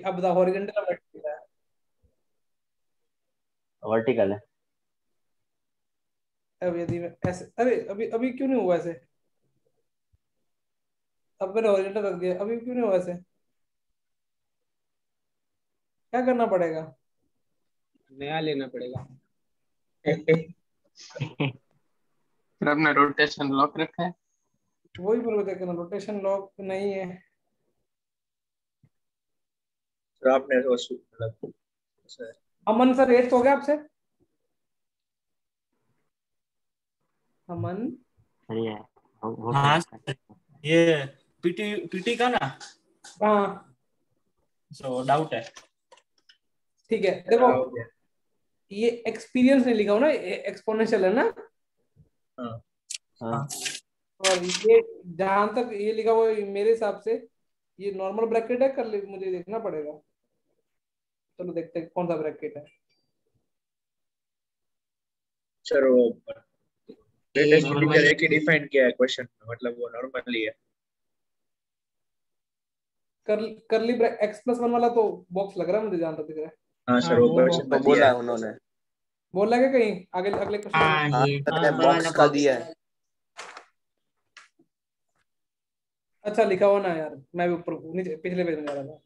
अब बताओ horizontal vertical है? वर्टिकल है। अब यदि मैं ऐसे, अरे अभी अभी क्यों नहीं हुआ ऐसे? अब मैंने हॉरिजॉन्टल रख दिया, अभी क्यों नहीं हुआ ऐसे? क्या करना पड़ेगा? नया लेना पड़ेगा। फिर अपना रोटेशन लॉक रखा है। वही मेरे को देखना, रोटेशन लॉक नहीं है। तो आपने वो मतलब अमन सर रेट हो गया आपसे? अमन सही है। हो हाँ गया। ये पीटी पीटी का ना, हाँ सो डाउट है। ठीक है, देखो हो गया। ये एक्सपीरियंस नहीं लिखा हो ना, एक्सपोनेंशियल है ना। हाँ हाँ और ये जहां तक ये लिखा हुआ है मेरे हिसाब से ये नॉर्मल ब्रैकेट है, कर ले मुझे देखना पड़ेगा। चलो देखते हैं कौन सा ब्रैकेट है। चलो लेटेस्ट normal टीचर एक ही डिफाइन किया है क्वेश्चन में, मतलब वो नॉर्मली है। करली एक्स प्लस वन वाला तो बॉक्स लग रहा है मुझे, जहां तक दिख रहा है। हाँ सर, हाँ, वो वो क्वेश्चन तो में दिया बोला है। है उन्होंने। बोल रहा है कहीं आगे अगले क्वेश्चन में? हाँ हाँ ये सर ने बड़ा बॉक्स वाला का box। दिया है। अच्छा लिखा हुआ ना यार, मैं भी ऊपर नीचे पिछले पेज में जा रहा था।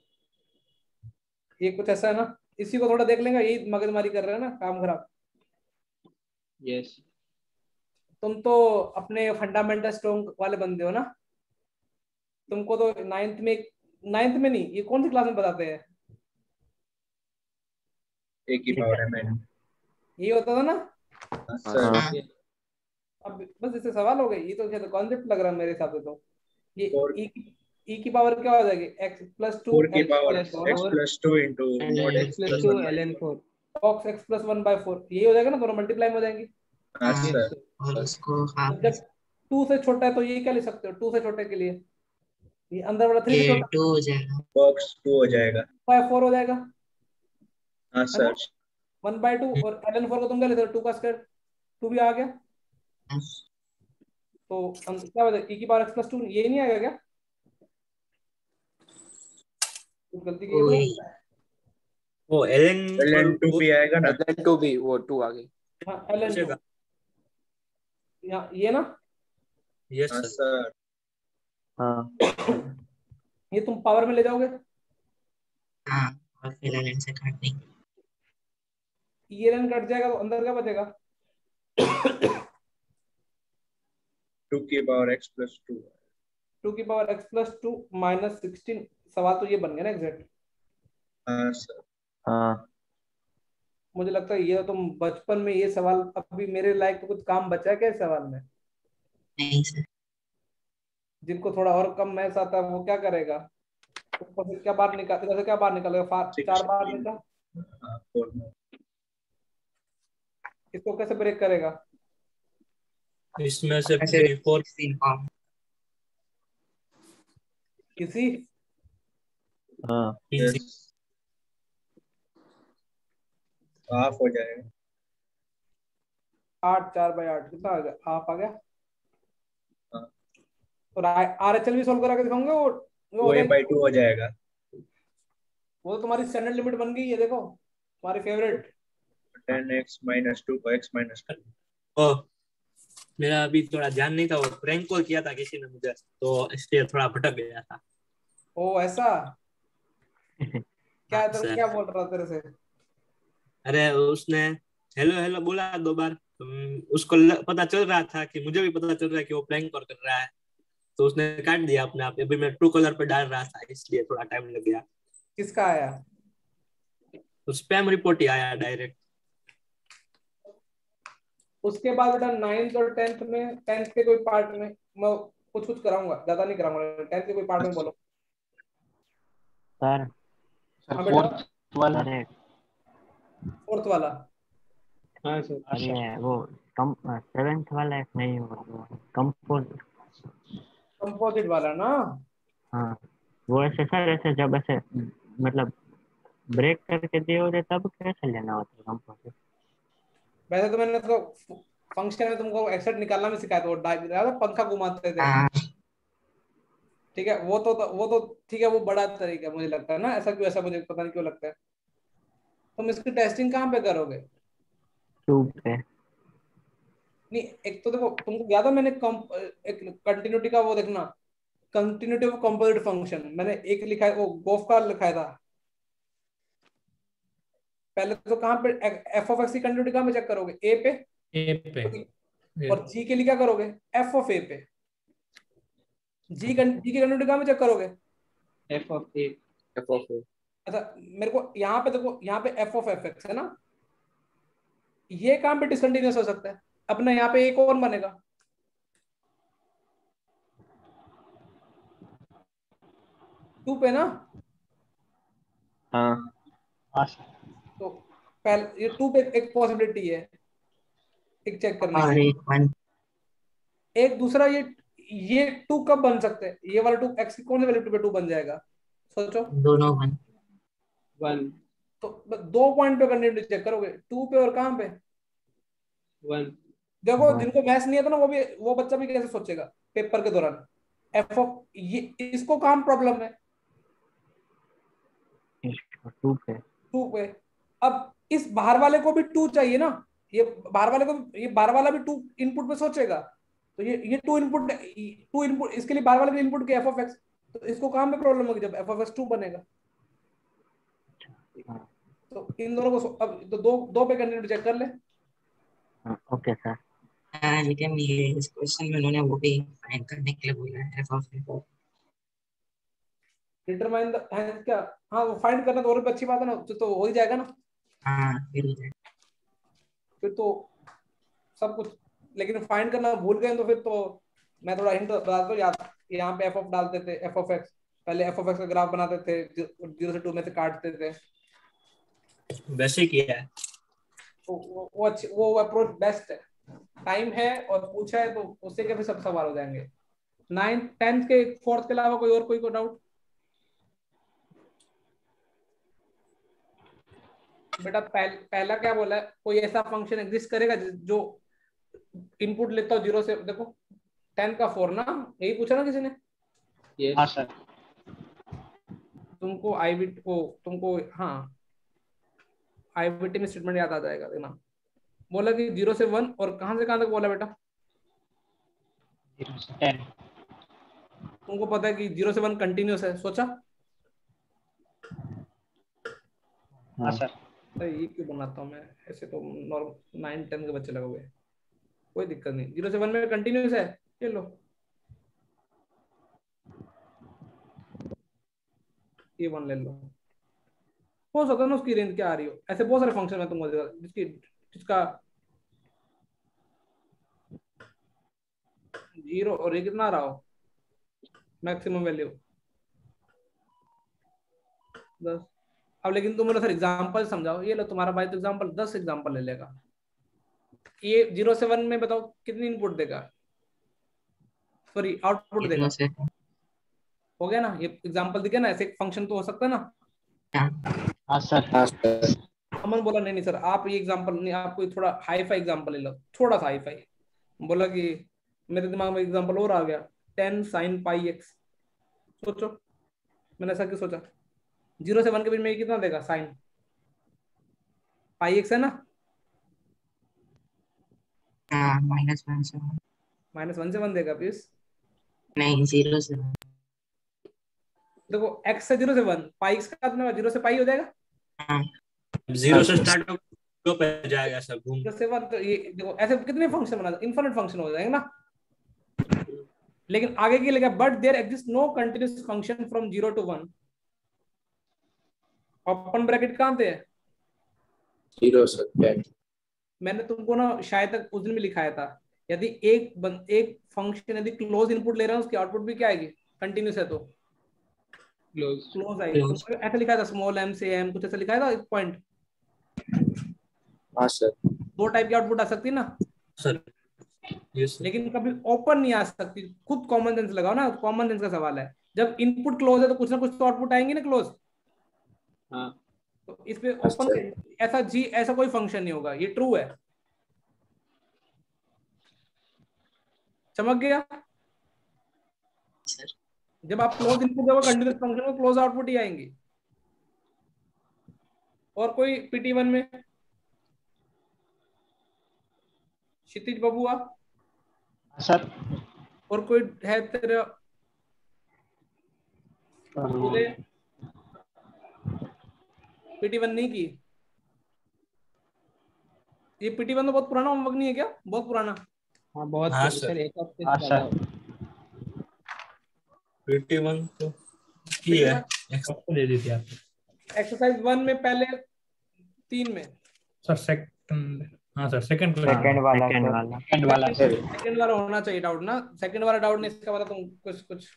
ये कुछ ऐसा है ना, इसी को थोड़ा देख लेंगे, यही मगजमारी कर रहे हैं ना, काम खराब। यस। तुम तो अपने फंडामेंटल स्ट्रॉन्ग वाले बंदे हो ना, तुमको तो नाइन्थ में नहीं, ये कौन सी क्लास में बताते हैं? एक ही पावर है मैन। ये होता था ना। हाँ हाँ सर। सर। अब बस इससे सवाल हो गए, ये तो कॉन्सेप्ट लग रहा है मेरे हिसाब से तो। ये फोर ई की पावर क्या हो जाएगी? एक्स प्लस टू फोर की L power plus x four plus two into mod x x plus plus two one by L N four. Four. Box x plus one by four, यही हो जाएगा ना, दोनों multiply में हो जाएंगी। हाँ हाँ, सर। और उसको हाफ अब जब टू से छोटा है तो ये क्या ले सकते हो, टू से छोटे के लिए ये अंदर वाला थ्री से ये छोटा 2 हो जाएगा। बॉक्स टू हो जाएगा। बाय फोर हो जाएगा, हाँ है ना। सर। 1/2 और एल एन फोर को तुम क्या लेते हो, टू का स्क्वायर, टू भी आ गया। तो क्या बता ई की पावर एक्स प्लस टू, ये नहीं आएगा क्या? कुछ गलती की है वो तो? वो एलन एल और एन टू वो भी आएगा ना। एल टू भी, वो टू आ गई। हाँ एल एन टू, बचेगा। ये ना। यस हाँ सर। सर। हाँ ये तुम पावर में ले जाओगे, हाँ, और फिर एलन से काट देंगे। ई एल एन कट जाएगा तो अंदर क्या बचेगा? टू की power X plus two. Two की power X plus two minus 16। सवाल तो ये बन गया ना एग्जैक्ट। हाँ सर। हाँ मुझे लगता है ये तो तुम बचपन में ये सवाल, अभी मेरे लायक तो कुछ काम बचा है क्या इस सवाल में? नहीं सर। जिनको थोड़ा और कम मैथ्स आता है वो क्या करेगा? ऊपर से क्या बाहर निकाल, इधर से क्या बाहर निकालेगा, चार बाहर 16। निकाल, हाँ 4 में। इसको कैसे ब्रेक करेगा? इसमें से ऐसे 4 किसी हाँ यस, हाफ हो जाएगा। 8, 4/8 कितना आ गया, हाफ आ गया। हाँ, और आर एच एल भी सोल्व करा के दिखाऊंगे, वो वो हो ए जाएगी। बाई टू हो जाएगा। वो तो तुम्हारी स्टैंडर्ड लिमिट बन गई है, देखो तुम्हारी फेवरेट। 10x माइनस टू को x माइनस टू। ओ, मेरा अभी थोड़ा ध्यान नहीं था, वो प्रैंक कॉल किया था किसी ने मुझे, तो इसलिए थोड़ा भटक गया था। ओ ऐसा, हाँ क्या सर। क्या बोल रहा तेरे से? अरे उसने हेलो हेलो बोला 2 बार, उसको पता चल रहा था कि मुझे भी पता चल रहा है कि वो प्रैंक कॉल कर रहा है, तो उसने काट दिया अपने आप। अभी मैं ट्रू कलर पे डाल रहा था, इसलिए थोड़ा टाइम लग गया। किसका आया? तो स्पैम रिपोर्ट ही आया डायरेक्ट। उसके बाद बेटा नाइन्थ और टेंथ में, टेंथ के कोई पार्ट में मैं कुछ कुछ कराऊंगा, ज्यादा नहीं कराऊंगा, टेंथ के कोई पार्ट में बोलो। सर। सर हाँ बेटा, फोर्थ वाला। अरे फोर्थ वाला। हाँ सर। अरे वो कम 7th वाला एक नहीं होगा, वो कंपोज। कंपोजिट वाला ना। हाँ वो ऐसे सर, ऐसे जब ऐसे मतलब ब्रेक करके दिए होते तब कैसे लेना होता है कंपोज? वैसे तो मैंने तो फंक्शन में तुमको एक्सेट निकालना भी सिखाया था, वो पंखा घुमाते थे। हाँ ठीक है, वो तो ठीक है, वो बड़ा तरीका है मुझे लगता है ना, ऐसा क्यों, ऐसा मुझे पता नहीं क्यों लगता है। तुम इसकी टेस्टिंग कहाँ पे करोगे? टू पे। नहीं, एक तो देखो तुमको याद है मैंने एक कंटिन्यूटी का वो देखना, कंटिन्यूटी ऑफ कंपोजिट फंक्शन मैंने एक लिखा है, वो गोफ का लिखा था पहले। तो कहाँ पे एफ ऑफ एक्स की कंटिन्यूटी कहाँ पे चेक करोगे? ए पे। ए पे। और जी के लिए क्या करोगे? एफ ऑफ ए पे। जी की कंटिन्यूटी कहाँ पे चेक करोगे? F of A. F of A. अच्छा मेरे को यहाँ पे देखो, यहाँ पे एफ ऑफ एफ एक्स है ना, ये कहाँ पे डिसकंटिन्यूस हो सकता है? अपना यहाँ पे एक और बनेगा, टू पे ना। हाँ हाँ सर। तो पहले ये टू पे एक पॉसिबिलिटी है, एक चेक करने और की। एक वन। एक दूसरा ये टू कब बन सकते हैं? ये वाला टू एक्स की कौन सी वैल्यू पे टू बन जाएगा? सोचो। दोनों वन। वन। तो बस दो पॉइंट पे कंटिन्यूटी चेक करोगे, टू पे और कहाँ पे? वन। देखो वन। जिनको मैथ्स नहीं आता ना, वो बच्चा भी कैसे सोचेगा पेपर के दौरान? एफ ऑफ ये, इसको काम प्रॉब्लम है टू पे। टू पे। अब इस बाहर वाले को भी टू चाहिए ना, ये बाहर वाले को ये बाहर वाला भी टू इनपुट पे सोचेगा। तो ये टू इनपुट इसके लिए बाहर वाले भी इनपुट के एफ ऑफ एक्स। तो इसको कहाँ पे प्रॉब्लम होगी जब एफ ऑफ एक्स टू बनेगा? हाँ। तो इन दोनों को अब तो दो दो पे कंटिन्यूटी चेक कर ले। Okay sir. लेकिन ये इस क्वेश्चन में उन्होंने वो भी फाइंड करने के लिए बोला है F of A. Determine the क्या? हाँ वो फाइंड करना तो और भी अच्छी बात है ना, तो हो ही जाएगा ना हाँ फिर हो जाएगा। फिर तो सब कुछ। लेकिन फाइंड करना भूल गए तो फिर तो मैं थोड़ा हिंट बता दो याद। यहाँ पे एफ ऑफ डालते थे, एफ ऑफ एक्स, पहले एफ ऑफ एक्स का ग्राफ बनाते थे, 0 से 2 में से काटते थे। वैसे किया है। तो वो अच्छी, वो अप्रोच बेस्ट है। टाइम है और पूछा है तो उससे क्या फिर सब सवाल हो जाएंगे। 9th 10th के 4th के अलावा कोई डाउट? बेटा पहला क्या बोला है? कोई ऐसा फंक्शन एग्जिस्ट करेगा जो इनपुट लेता हो 0 से, देखो 10 का 4 ना, यही पूछा ना किसी ने? हाँ सर। तुमको हाँ आईबीटी में स्टेटमेंट याद आ जाएगा देखना। बोला कि 0 से 1 और कहां से कहां तक बोला बेटा? 0 से 10। तुमको पता है कि 0 से 1 कंटिन्यूस है, सोचा? हाँ सर। अरे ये क्यों बनाता हूँ मैं ऐसे, तो नॉर्मल 9 10 के बच्चे लगोगे, कोई दिक्कत नहीं। 0 से 1 में कंटिन्यूस है, ये लो ये 1 ले लो। हो सकता है ना उसकी रेंज क्या आ रही हो, ऐसे बहुत सारे फंक्शन है तुमको जिसका 0 और ये कितना आ रहा हो मैक्सिमम वैल्यू 10। अब लेकिन तुम बोलो सर एग्जांपल समझाओ, ये लो तुम्हारा भाई तो एग्जांपल 10 एग्जांपल ले लेगा। ये 0 से 1 में बताओ कितनी इनपुट देगा, सॉरी आउटपुट देगा? हो गया ना, ये एग्जांपल दिखे ना, ऐसे एक फंक्शन तो हो सकता है ना। हाँ सर। अमन बोला नहीं सर आप ये एग्जांपल नहीं, आप कोई थोड़ा हाई फाई एग्जांपल ले लो, थोड़ा सा हाई फाई। बोला कि मेरे दिमाग में एग्जांपल और आ गया, 10 sin पाई एक्स। सोचो मैंने ऐसा क्यों सोचा? 0 से 1 के बीच में ये कितना देगा साइन पाई एक्स है ना? हाँ -1 से 1। -1 से 1 देगा प्लीज। नहीं 0 से 1। देखो x से 0 से 1 पाई x का कितना 0 से पाई हो जाएगा। हाँ 0 से स्टार्ट हो 0 पे जाएगा सब घूम। 0 से 1 तो ये देखो ऐसे कितने फंक्शन बना, इनफिनिट फंक्शन हो जाएंगे ना। लेकिन आगे के लिए but there exist no continuous function from 0 to 1। Open bracket कहां पे है? 0 से 10। मैंने तुमको ना शायद तक उस दिन भी लिखाया था, यदि एक फंक्शन यदि क्लोज इनपुट ले रहा है उसकी आउटपुट भी क्या आएगी? कंटीन्यूअस है तो क्लोज आएगी। तो ऐसा लिखा था स्मॉल m से m, कुछ ऐसा लिखा था एक पॉइंट। हाँ सर। दो टाइप की आउटपुट आ सकती है ना सर यस लेकिन कभी ओपन नहीं आ सकती। खुद कॉमन सेंस लगाओ ना, कॉमन सेंस का सवाल है। जब इनपुट क्लोज है तो कुछ ना कुछ तो आउटपुट आएंगे ना क्लोज। हाँ तो इस पे ओपन ऐसा कोई फंक्शन नहीं होगा, ये ट्रू है। चमक गया सर। जब आप क्लोज इनपुट दोगे कंटीन्यूअस फंक्शन में क्लोज आउटपुट ही आएंगी। और कोई PT1 में? क्षितिज बबुआ सर और कोई है तेरा? PT1 नहीं की? ये PT1 तो बहुत पुराना होमवर्क नहीं है क्या? बहुत पुराना। हाँ बहुत हाँ, सर, एक हफ्ते हाँ, से सर। ज्यादा। PT1 तो की है, एक्सेप्ट दे दी थी आपने। एक्सरसाइज 1 में पहले 3 में सर सेकंड, हाँ सर सेकंड सेकंड वाला सेकंड वाला सर। सेकंड वाला होना चाहिए डाउट ना। सेकंड वाला डाउट नहीं, इसका मतलब तुम कुछ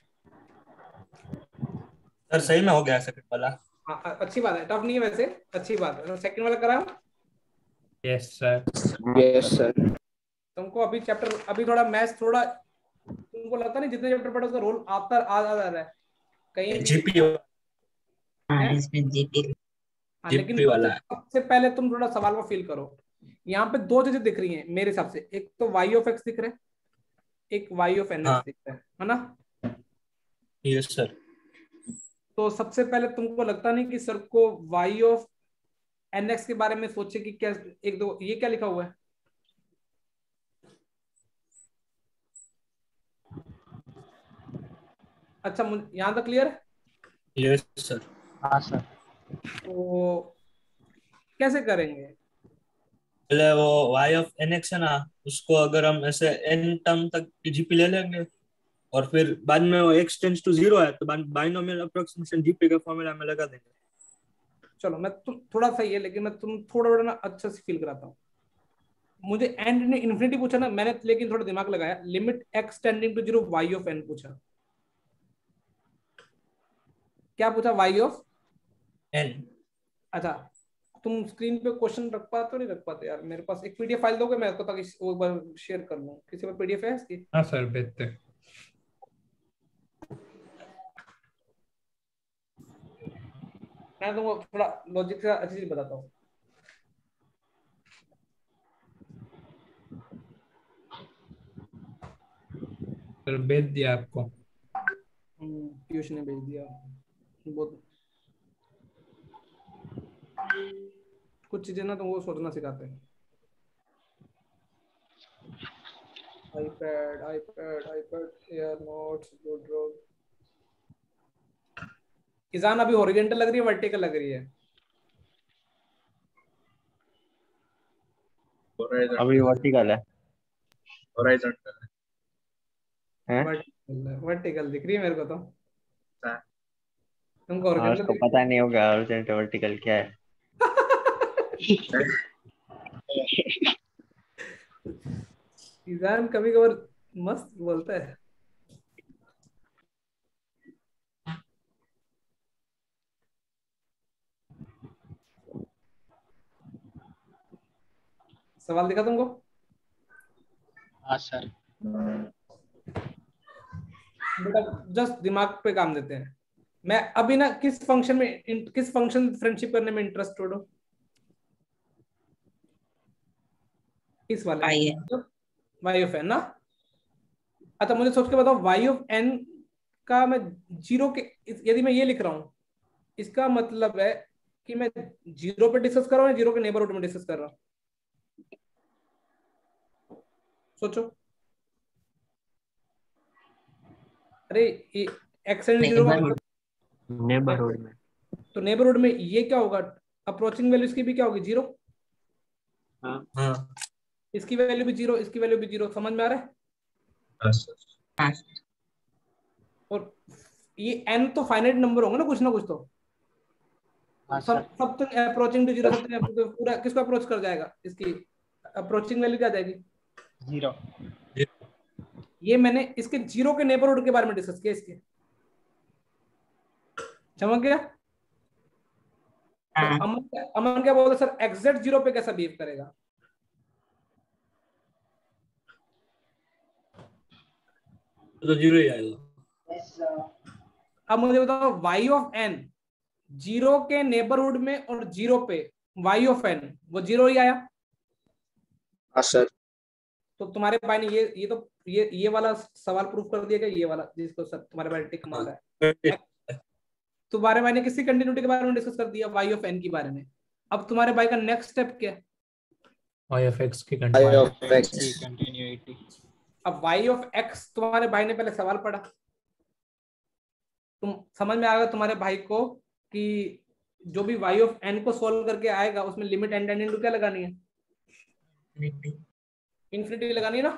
सर सही में हो गया सेकंड वाला। हाँ, अच्छी बात है, टफ नहीं है वैसे, अच्छी बात है। सेकंड वाला कराओ। Yes sir. Yes sir. तुमको अभी चैप्टर, अभी थोड़ा मैथ्स थोड़ा तुमको लगता नहीं जितने चैप्टर पढ़े उसका रोल आता आ रहा है कहीं जीपी हाँ इसमें जीपी। हाँ, लेकिन जीपी वाला है। सबसे पहले तुम थोड़ा सवाल को फील करो। यहाँ पे दो चीजें दिख रही हैं मेरे हिसाब से, एक तो y ऑफ x दिख रहा है, एक y ऑफ nx हाँ। दिख रहा है ना? Yes sir. तो सबसे पहले तुमको लगता नहीं कि सर को y ऑफ nx के बारे में सोचे कि क्या, एक दो ये क्या लिखा हुआ है? अच्छा, यहाँ तक क्लियर है? Yes sir. हाँ सर। तो कैसे करेंगे? पहले वो y ऑफ nx है ना, उसको अगर हम ऐसे n टर्म तक की जीपी ले लेंगे और फिर बाद में वो x टेंड्स टू 0 है तो बाइनोमियल अप्रोक्सीमेशन जीपी का फॉर्मूला में लगा देंगे। चलो मैं तुम थोड़ा सही है, लेकिन मैं तुम थोड़ा बड़ा ना अच्छा से फील कराता हूँ। मुझे एंड ने इन्फिनिटी पूछा ना मैंने, लेकिन थोड़ा दिमाग लगाया। Limit x tending to 0 y of n पूछा। क्या पूछा? y of n। अच्छा, तुम स्क्रीन पे क्वेश्चन रख पाते हो नहीं रख पाते यार? मेरे पास एक पीडीएफ फाइल दोगे मैं को, ताकि वो एक बार शेयर कर लूं। किसी पर पीडीएफ है इसकी? हाँ सर भेजते हैं। मैं तुमको थोड़ा लॉजिक से अच्छी चीज बताता हूँ। सर भेज दिया आपको। पीयूष ने भेज दिया। बहुत कुछ चीजें ना तुमको सोचना सिखाते हैं। IPad iPad iPad air notes good road. किसान अभी हॉरिजॉन्टल लग रही है वर्टिकल लग रही है? अभी वर्टिकल है। हॉरिजॉन्टल हैं? वर्टिकल दिख रही है मेरे को तो। तुमको हाँ, हॉरिजॉन्टल उसको दिख पता नहीं होगा हॉरिजॉन्टल वर्टिकल क्या है। किसान कभी कभार मस्त बोलता है। सवाल दिखा तुमको? हाँ सर। बेटा जस्ट दिमाग पे काम देते हैं। मैं अभी ना किस फंक्शन फ्रेंडशिप करने में इंटरेस्टेड हूँ? इस वाले पाई है। y ऑफ n ना। अच्छा मुझे सोच के बताओ, y ऑफ n का मैं जीरो के, यदि मैं ये लिख रहा हूँ, इसका मतलब है कि मैं जीरो पे डिस्कस कर रहा हूँ या जीरो के नेबरहुड में डिस्कस कर रहा हूँ? सोचो। अरे ये x एंड जीरो का मतलब नेबरहुड में। तो नेबरहुड में ये क्या होगा? अप्रोचिंग वैल्यू इसकी भी क्या होगी? 0। हाँ। इसकी वैल्यू भी 0, इसकी वैल्यू भी 0। समझ में आ रहा है? हाँ और ये n तो फाइनाइट नंबर होंगे ना कुछ तो। सब तक अप्रोचिंग टू 0, सब तक पूरा किसको अप्रोच कर जाएगा? इसकी अप्रोचिंग वैल्यू क्या जाएगी? 0। ये मैंने इसके 0 के नेबरहुड के बारे में डिस्कस किया। इसके समझ गया? तो अमन क्या बोलता सर, एग्जैक्ट 0 पे कैसा बिहेव करेगा? तो 0 ही आएगा। अब मुझे बताओ, y ऑफ n 0 के नेबरहुड में और 0 पे y ऑफ n वो 0 ही आया। हाँ सर। तो तुम्हारे भाई ने ये तो ये वाला सवाल प्रूफ कर दिया क्या? ये वाला जिसको तुम्हारे भाई टिक मारा है। तुम्हारे भाई ने किसी कंटिन्यूटी के बारे में डिस्कस कर दिया, y ऑफ n के बारे में। अब तुम्हारे भाई का नेक्स्ट स्टेप क्या है? y of x की y of x कंटिन्यूटी। अब y ऑफ x तुम्हारे भाई ने पहले सवाल पढ़ा, तुम समझ में आएगा तुम्हारे भाई को कि जो भी y ऑफ n को सोल्व करके आएगा उसमें लिमिट n टेंडिंग टू क्या लगानी है? इन्फिनिटी लगानी है ना।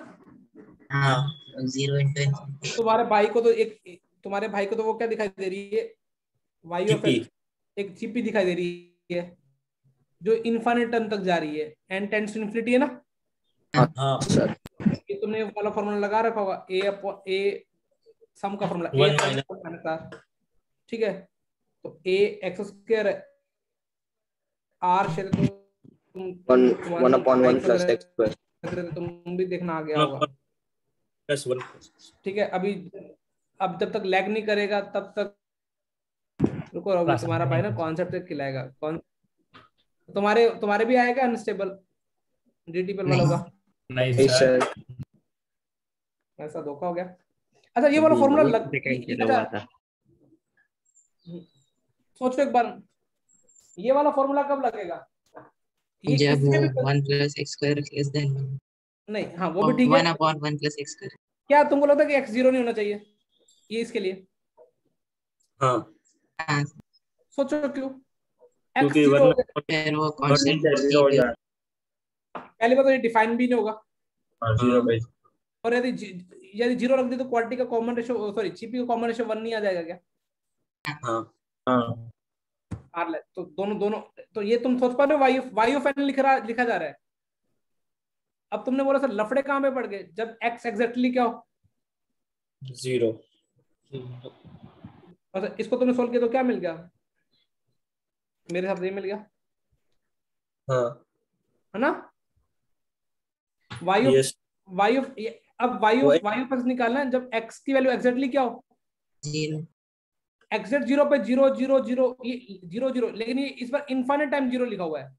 हाँ 0 into infinity। तुम्हारे भाई को तो वो क्या दिखाई दे रही है? y ऑफ x एक जीपी दिखाई दे रही है जो इनफाइनाइट टर्म तक जा रही है, n टेंड्स टू इन्फिनिटी है ना। हाँ सर ये तुमने वाला फॉर्मूला लगा रखा होगा, a सम का फॉर्मूला a, ठीक है। तो a x square r share तो 1/1 plus x square। तुम भी देखना आ गया होगा, +1। ठीक है। अब जब तक लैग नहीं करेगा तब तक रुको, अभी तुम्हारा भाई ना कॉन्सेप्ट तक खिलाएगा। तुम्हारे भी आएगा अनस्टेबल डीटी पर वाला होगा? नहीं सर, ऐसा धोखा हो गया। अच्छा ये वाला फॉर्मूला सोचो एक बार, ये वाला फॉर्मूला कब लगेगा? जब 1 plus x square less than 1। नहीं, हाँ वो भी ठीक है। 1/1 plus x square। क्या तुमको लगता है कि x 0 नहीं होना चाहिए ये इसके लिए? हाँ हाँ सोचो क्यों? x क्योंकि 0 फिर वो कांस्टेंट पहली बात तो ये डिफाइन भी नहीं होगा, 0 और यदि 0 रख दी तो क्वांटिटी का कॉमन रेशियो, सॉरी जीपी का कॉमन रेशियो 1 नहीं आ जाएगा क्या? हाँ आर ले तो दोनों तो ये तुम सोच पा रहे हो y ऑफ n लिखा जा रहा है। अब तुमने बोला सर लफड़े कहाँ पे पड़ गए जब x एग्जैक्टली क्या हो? 0। अच्छा इसको तुमने सोल्व किया तो क्या मिल गया? मेरे हिसाब से ये मिल गया हाँ है ना। अब y ऑफ x निकालना है जब x की वैल्यू एग्जैक्टली क्या हो? 0। एग्जैक्ट 0 पे 0 0 0 ये 0 0, लेकिन ये इस पर इनफाइनाइट टाइम 0 लिखा हुआ है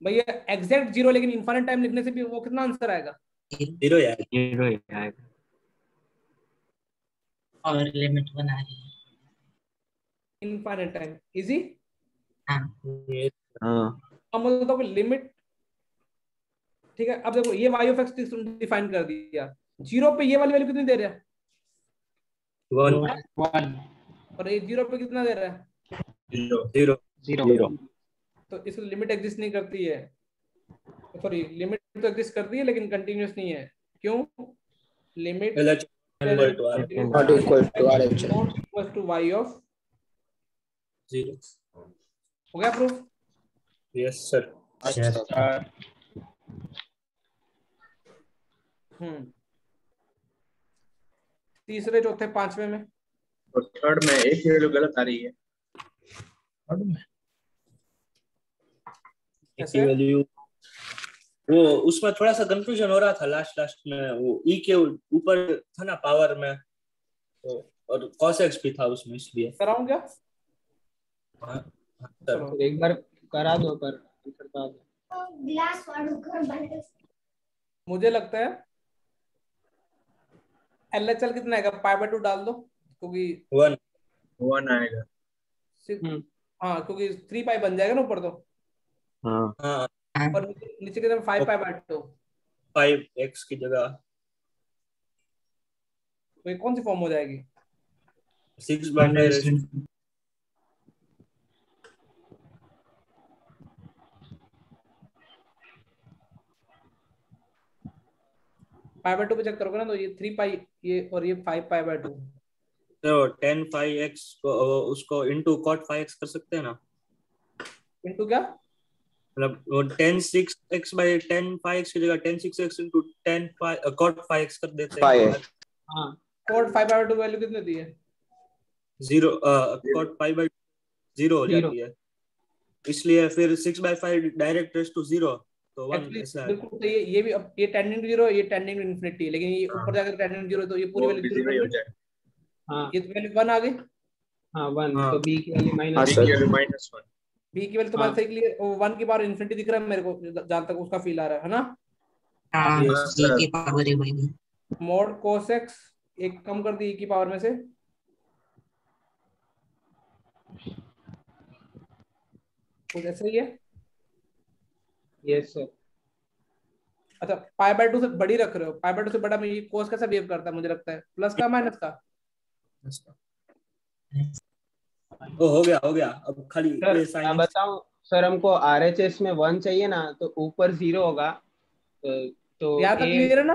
भैया। एग्जैक्ट 0 लेकिन इनफाइनाइट टाइम लिखने से भी वो कितना आंसर आएगा? 0 यार। 0 ही आएगा। और लिमिट बना रही है इनफाइनाइट टाइम इजी। हाँ हाँ अब मतलब तो लिमिट, ठीक है। अब देखो ये y ऑफ x डिफाइन कर दिया, 0 पे ये वाली वैल्यू कितनी दे रहा है? 1 और ये 0 पे कितना दे रहा है? 0। तो इसकी लिमिट एग्जिस्ट नहीं करती है, सॉरी लिमिट तो एग्जिस्ट करती है लेकिन कंटिन्यूअस नहीं है। क्यों? Limit not equal to RHS। Equal to y of 0। हो गया प्रूफ? Yes sir. तीसरे चौथे पांचवे में और थर्ड में एक ही वैल्यू गलत आ रही है। ऐसे? वैल्यू वो उसमें थोड़ा सा कंफ्यूजन हो रहा था लास्ट में, वो ई के ऊपर था ना पावर में, तो और cos x भी था उसमें, इसलिए कराऊं क्या? हाँ चलो। एक बार करा दो पर करता दो। मुझे लगता है LHL कितना आएगा? π/2 डाल दो क्योंकि 1 आएगा। हाँ क्योंकि 3 पाई बन जाएगा ना ऊपर तो, हाँ और नीचे की तरफ 5 π/2, 5x की जगह तो ये कौन सी फॉर्म हो जाएगी? 6/9। π/2 पे चेक करोगे ना तो ये 3 पाई ये और ये 5 π/2, तो 10 5x को उसको इनटू cot 5x कर सकते हैं ना। इनटू क्या? मतलब वो 10 6x by 10 5x की जगह 10 6x into 10 cot 5x कर देते हैं। हाँ cot 5/2 वैल्यू कितनी दी है? 0 cot 5/0 हो जाती है, इसलिए फिर 6/5 डायरेक्ट रेस टू 0 तो 1 ऐसा है। बिल्कुल सही है। ये भी अब ये टेंडिंग टू 0, ये टेंडिंग टू इन्फिनिटी है, लेकिन ये ऊपर जाकर टेंडिंग टू 0 तो ये पूरी वैल्यू 0 हो जाए। हाँ ये तो वैल्यू 1 आ गई। हाँ 1 तो b की वैल्यू हाँ, माइनस सर। -1। b की वैल्यू तुम्हारे सही क्लियर, 1 की पावर इन्फिनिटी दिख रहा है मेरे को जहां तक उसका फील आ रहा है ना। हाँ Yes, b की पावर है भाई। मोड कोस एक्स, एक कम कर दी e की पावर में से, कुछ ऐसा ही है। Yes sir. अच्छा पाई बाय 2 से बड़ी रख रहे हो, पाई बाय 2 से बड़ा में ये कोस कैसा बिहेव करता है मुझे लगता है, प्लस का माइनस का? ओ हो गया अब खाली सर ये मैं साइन बताऊं सर, हमको आरएचएस में 1 चाहिए ना, तो ऊपर 0 होगा, तो यहाँ तक ए। क्लियर है ना?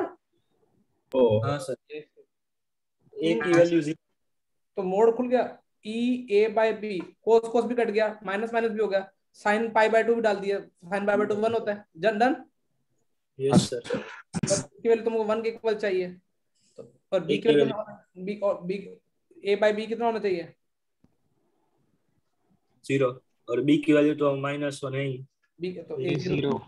हाँ सर, yes, ए की वैल्यू 0। तो मोड खुल गया, ई ए बाय बी, कोस कोस भी कट गया, माइनस माइनस भी हो गया, साइन पाई बाय 2 भी डाल दिया, साइन पाई बाय 2 1 होता है, डन। Yes sir. पर की वैल्यू तुमको 1 के इक्वल चाहिए, तो पर बी ए की की वैल्यू वैल्यू बी और बी, ए बाय बी कितना होना चाहिए? 0 और बी की वैल्यू तो -1 है ही। बी तो ये ए 0।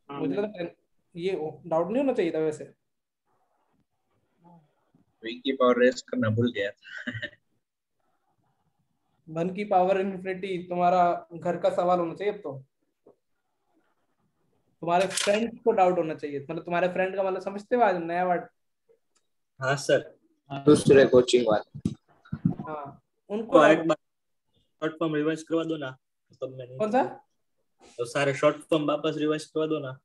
0। मुझे लगा ये डाउट नहीं होना चाहिए था वैसे। वी की पावर रेस करना भूल गया। 1 की पावर इन्फिनिटी तुम्हारा घर का सवाल होना चाहिए अब तो। तुम्हारे फ्रेंड को डाउट होना चाहिए, मतलब तुम्हारे फ्रेंड का मतलब समझते हो आज नया वर्ड? हाँ सर। दूसरे कोचिंग वाले। हाँ उनको तो एक डाउट। बार शॉर्ट फॉर्म रिवाइज करवा दो ना, तब मैं कौन सा? तो सारे शॉर्ट फॉर्म वापस रिवाइज करवा दो ना।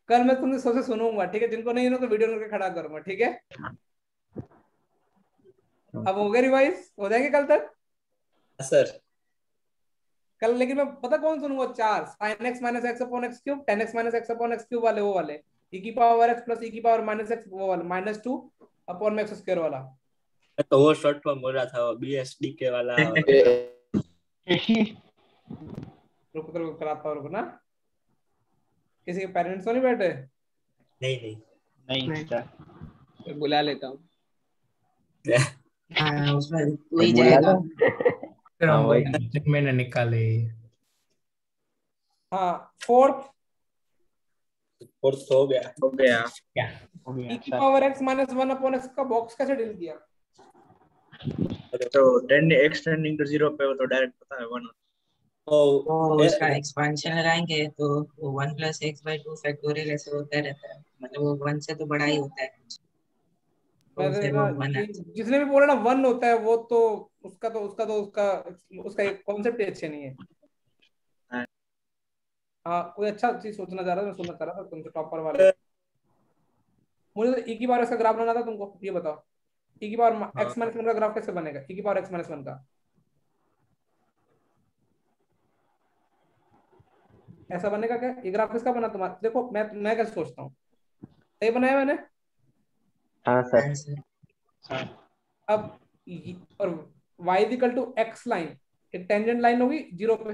कल मैं तुमसे सबसे सुनूंगा, ठीक है? जिनको नहीं सुनो तो वीडियो करके खड़ा करूंगा, ठीक है? अब हो गया रिवाइज, हो जाएंगे कल तक? सर कल लेकिन मैं पता कौन सुनूंगा? 4 sin x minus x upon x cube, 10x minus x upon x cube वाले, वो वाले e की पावर x प्लस e की पावर माइनस एक्स, वो वाला -2 अपॉन एक्स स्क्वायर वाला। तो वो शॉर्ट फॉर्म हो रहा था, वो बीएसडी के वाला। रुको कराता हूँ, रुको ना। किसी के पेरेंट्स तो नहीं बैठे? नहीं तो बुला लेता हूँ। हाँ उसमें वही बुला जाएगा। लो। फिर हाँ, हम वही। मैंने निकाले। हाँ फोर्थ, और तो हो गया। क्या? e की power x minus 1 upon x का बॉक्स कैसे डील किया? तो 10 एक्सटेंडिंग टू 0 पे वो तो डायरेक्ट पता है 1। तो उसका एक्सपांशन लगाएंगे तो वो 1 प्लस एक्स बाई 2 फैक्टोरियल ऐसे होता रहता है, मतलब वो 1 से तो बड़ा ही होता है, तो वैसे फिर ना वो 1 ये जिसने भी बोला ना 1 होता है, वो तो उसका एक कॉन्सेप्ट ही अच्छे नहीं है। हाँ कोई अच्छा चीज सोचना चाह रहा था, मैं सुनना चाह रहा था तुमसे, टॉपर वाले। मुझे तो e की पावर का ग्राफ बनाना था तुमको, ये बताओ e की पावर x माइनस 1 का ग्राफ कैसे बनेगा? e की पावर x माइनस 1 का ऐसा बनेगा क्या? ये ग्राफ किसका बना तुम्हारा? देखो मैं कैसे सोचता हूँ, सही बनाया मैंने? हाँ सर। आंसर। अब और y equal to x line, एक टेंजेंट लाइन होगी 0 पे,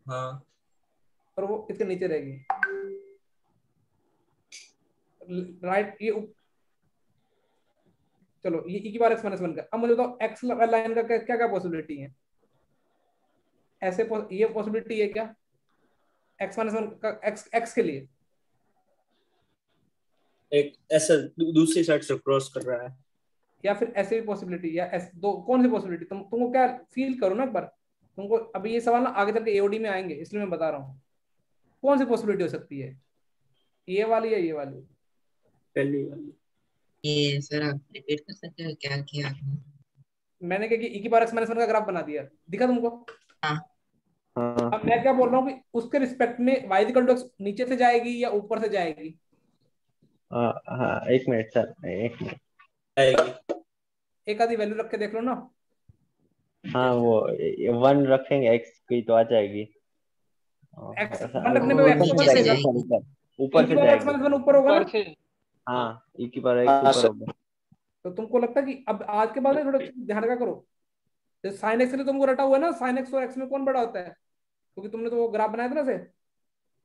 हाँ और वो इसके नीचे रहेगी, राइट? ये चलो ये e की पावर x माइनस 1 का। अब मुझे बताओ x लाइन का क्या क्या पॉसिबिलिटी है? ऐसे ये पॉसिबिलिटी है क्या x माइनस 1 का x के लिए? एक ऐसा दूसरी साइड से क्रॉस कर रहा है, या फिर ऐसे भी पॉसिबिलिटी, या ऐसे दो कौन सी पॉसिबिलिटी? तुमको क्या फील करो ना एक बार, तुमको अभी ये सवाल ना आगे चल के एओडी में आएंगे, इसलिए मैं बता रहा हूँ कौन सी पॉसिबिलिटी हो सकती है, ये वाली या ये वाली? पहली वाली। ये सर आप रिपीट कर सकते हो क्या किया आपने? मैंने क्या कि e की पावर x माइनस 1 का ग्राफ बना दिया, दिखा तुमको? हाँ हाँ अब मैं क्या बोल रहा हूँ कि उसके रिस्पेक्ट में y इक्वल टू x नीचे से जाएगी या ऊपर से जाएगी? हाँ, एक मिनट सर, एक मिनट। आएगी। एक आधी वैल्यू रख के देख लो ना। हाँ वो 1 रखेंगे x की तो आ जाएगी। x ऐसा 1 रखने पे x तो नीचे बन से जाएगा, जाएगी। ऊपर e से की पावर x जाएगी। माइनस 1 ऊपर होगा ना? ऊपर से। हाँ e की पावर हाँ, x ऊपर सर। होगा। तो तुमको लगता है कि अब आज के बाद में थोड़ा ध्यान रखा करो, साइन एक्स ने तुमको रटा हुआ है ना, साइन एक्स और एक्स में कौन बड़ा होता है? क्योंकि तुमने तो वो ग्राफ बनाया था ना से,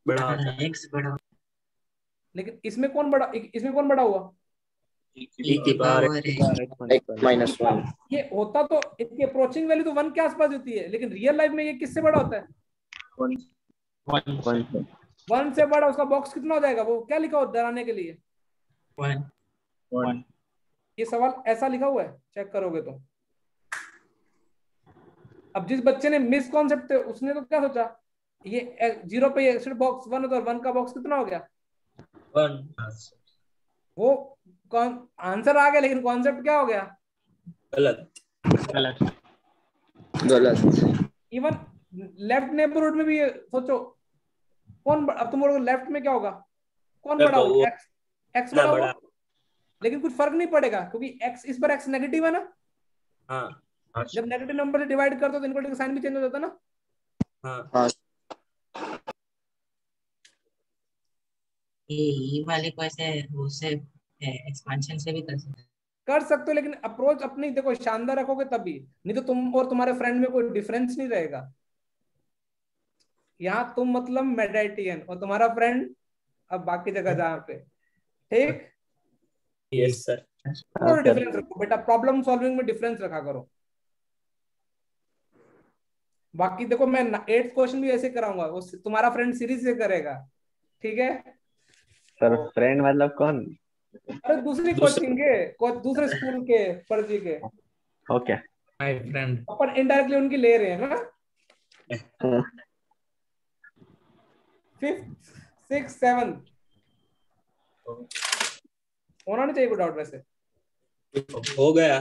बड़ा हाँ, होता है। एक्स बड़ा। लेकिन इसमें कौन बड़ा हुआ? e की पावर है। x minus 1। ये होता तो इसकी अप्रोचिंग वैल्यू तो 1 के आसपास होती है, लेकिन रियल लाइफ में ये किससे बड़ा होता है? 1 से बड़ा। उसका बॉक्स कितना हो जाएगा? वो क्या लिखा हो डराने के लिए? 1। ये सवाल ऐसा लिखा हुआ है, चेक करोगे तो। अब जिस बच्चे ने मिस कॉन्सेप्ट थे उसने तो क्या सोचा, ये 0 पे ये बॉक्स 1 होता है, 1 का बॉक्स कितना हो गया? 1 वो कौन आंसर आ गया, लेकिन कॉन्सेप्ट क्या हो गया? गलत। गलत। इवन लेफ्ट नेबरहुड में भी सोचो, कौन अब तुम बोलोगे लेफ्ट में क्या होगा, कौन बड़ा होगा? एक्स, एक्स बड़ा होगा, लेकिन कुछ फर्क नहीं पड़ेगा क्योंकि एक्स इस पर एक्स नेगेटिव है ना। हाँ जब नेगेटिव नंबर से डिवाइड करते हो तो इनवर्टिंग साइन भी चेंज हो जाता है ना। हाँ ये वाले को ऐसे उससे एक्सपेंशन से भी कर सकते हो, लेकिन अप्रोच अपनी देखो शानदार रखोगे तभी, नहीं तो तुम और तुम्हारे फ्रेंड में कोई डिफरेंस नहीं रहेगा। यहाँ तुम मतलब मेडिटेरियन और तुम्हारा फ्रेंड अब बाकी जगह जहाँ पे, ठीक। Yes sir. थोड़ा डिफरेंस रखो बेटा, प्रॉब्लम सॉल्विंग में डिफरेंस रखा करो। बाकी देखो मैं 8th क्वेश्चन भी ऐसे कराऊंगा, वो तुम्हारा फ्रेंड सीरीज से करेगा, ठीक है सर फ्रेंड मतलब कौन? अरे दूसरी कोचिंग के, दूसरे स्कूल के फर्जी के। Okay my friend. Upon indirectly उनकी ले रहे हैं ना। 5th 6th 7th होना नहीं चाहिए कोई डाउट वैसे। हो गया।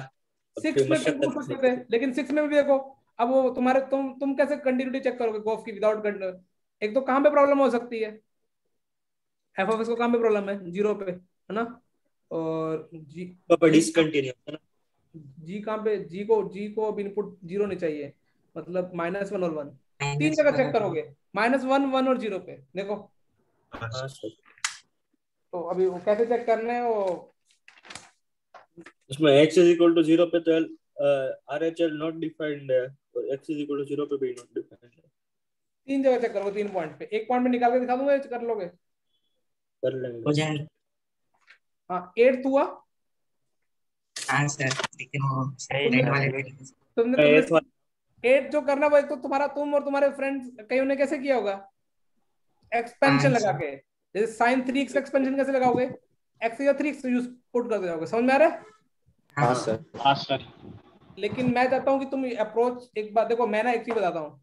6 में तुम पूछ सकते थे, लेकिन 6 में भी देखो अब वो तुम्हारे तुम कैसे कंटिन्यूटी चेक करोगे गोफ की विदाउट कंटिन्यू। एक तो कहां पे प्रॉब्लम हो सकती है, एफ ऑफ एक्स को कहां पे प्रॉब्लम है, 0 पे है ना, और जी डिसकंटिन्यू है ना। जी कहां पे, जी को अब इनपुट 0 नहीं चाहिए, मतलब -1 और 1 तीन जगह चेक करोगे, -1 1 और 0 पे देखो। हाँ सर। तो अभी वो कैसे चेक करना है, वो उसमें x is equal to 0 पे तो RHL नॉट डिफाइंड है, और x is equal to 0 पे भी नॉट डिफाइंड है। 3 जगह चेक करोगे, 3 पॉइंट पे, एक पॉइंट में निकाल के दिखा दूंगा, कर लोगे? कर लेंगे। हो जाएगा। हाँ 8th हुआ। हाँ सर, लेकिन वो सेकंड वाले तरीके से तुमने 8 जो करना वो एक तो तुम्हारा, तुम और तुम्हारे फ्रेंड्स कईयों ने कैसे किया होगा, एक्सपेंशन लगा के, जैसे sin 3x एक्सपेंशन कैसे लगाओगे, x या 3x यूज पुट कर दोगे, समझ में आ रहा है? हाँ सर। हाँ सर। लेकिन मैं चाहता हूँ कि तुम अप्रोच एक बात देखो, मैं ना एक चीज बताता हूँ,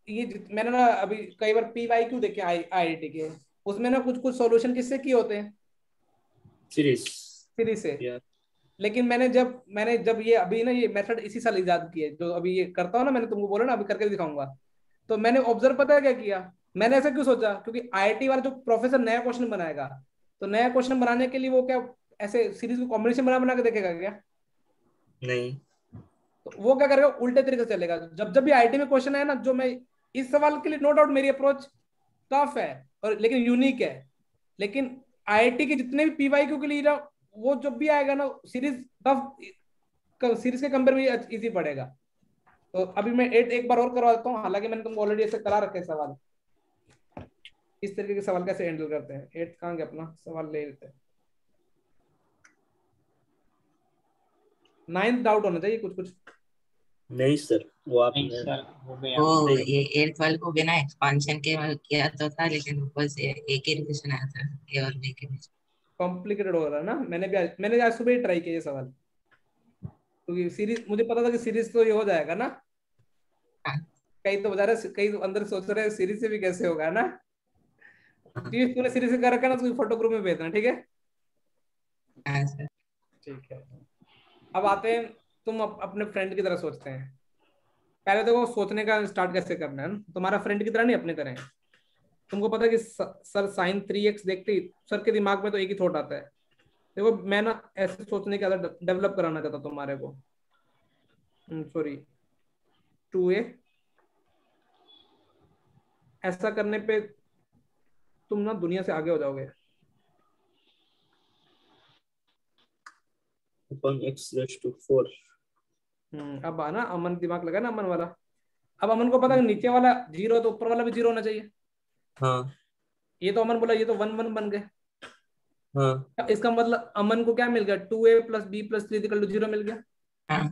ये मैंने ना अभी कई बार PYQ देखे IIT के, उसमें ना कुछ कुछ सॉल्यूशन किससे किए होते हैं, सीरीज से। लेकिन मैंने जब ये अभी ना ये मेथड इसी साल इजाद की है, जो अभी ये करता हूँ ना, मैंने तुमको बोला ना अभी करके दिखाऊंगा, तो मैंने ऑब्जर्व पता है क्या किया, मैंने ऐसा क्यों सोचा, क्योंकि IIT वाला जो प्रोफेसर नया क्वेश्चन बनाएगा, तो नया क्वेश्चन बनाने के लिए वो क्या ऐसे सीरीज को कॉम्बिनेशन बना के देखेगा क्या? नहीं। तो वो क्या करेगा, उल्टे तरीके से चलेगा। जब भी IIT में क्वेश्चन है ना, जो मैं इस सवाल के लिए नो डाउट मेरी अप्रोच टफ है और लेकिन यूनिक है, लेकिन IIT के जितने भी PYQ के लिए ना, वो जब भी आएगा ना सीरीज टफ, सीरीज के कंपेयर में इजी पड़ेगा। तो अभी मैं 8 एक बार और करवा देता हूँ, हालांकि मैंने तुमको ऑलरेडी ऐसे करा रखे सवाल, इस तरीके के सवाल कैसे हैंडल करते हैं। 8 कहाँ गया अपना सवाल, ले लेते हैं। 9th डाउट होना चाहिए कुछ कुछ। नहीं सर, वो आप वो ये 8th वाले को बिना एक्सपेंशन के किया तो था, लेकिन ऊपर से एक ही रिविजन आया था, ए और बी के बीच। कॉम्प्लिकेटेड हो रहा है ना, मैंने आज सुबह ही ट्राई किया ये सवाल, क्योंकि सीरीज मुझे पता था कि सीरीज तो ये हो जाएगा ना, कई तो बता रहे, कई तो अंदर सोच रहे सीरीज से भी कैसे होगा ना। तूने सीरीज से कर रखा ना, तो फोटो ग्रुप में भेजना, ठीक है? हाँ सर। ठीक है, अब आते हैं, तुम अपने फ्रेंड की तरह सोचते हैं। पहले देखो सोचने का स्टार्ट कैसे करना है, तुम्हारा फ्रेंड की तरह नहीं, अपने तरह। तुमको पता है कि सर sin 3x देखते ही सर के दिमाग में तो एक ही थॉट आता है। देखो मैं ना ऐसे सोचने की आदत डेवलप कराना चाहता तुम्हारे को, सॉरी 2a। ऐसा करने पे तुम ना दुनिया से आगे हो जाओगे। x⁴। अब आना अमन दिमाग लगा ना, अमन वाला। अब अमन को पता है नीचे वाला 0 तो ऊपर वाला भी 0 होना चाहिए। हाँ। ये तो अमन बोला, ये तो 1 1 बन गए। हाँ। इसका मतलब अमन को क्या मिल गया, 2a + b + 3 = 0 मिल गया।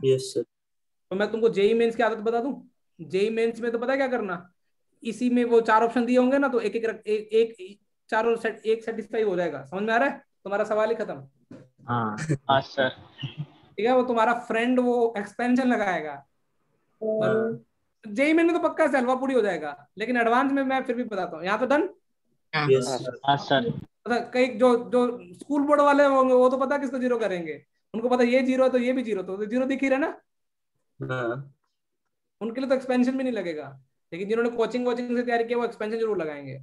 Yes sir. तो मैं तुमको जेई मेंस की आदत बता दूं। जेई मेंस में तो पता है क्या करना, इसी में वो 4 ऑप्शन दिए होंगे ना, तो एक एक चारों सेट एक सेटिस्फाई हो जाएगा। समझ में आ रहा है? तुम्हारा सवाल ही खत्म। हाँ सर। ठीक है, वो तुम्हारा फ्रेंड वो एक्सपेंशन लगाएगा, जेई में तो पक्का सेल्वा पूरी हो जाएगा, लेकिन एडवांस में मैं फिर भी बताता हूँ। यहाँ तो डन। यस हाँ सर। कई जो जो स्कूल बोर्ड वाले होंगे वो तो पता किसको जीरो करेंगे, उनको पता ये जीरो है तो ये भी जीरो, तो जीरो दिख ही रहा ना, हाँ उनके लिए तो एक्सपेंशन भी नहीं लगेगा। लेकिन जिन्होंने कोचिंग वोचिंग से तैयारी किया वो एक्सपेंशन जरूर लगाएंगे।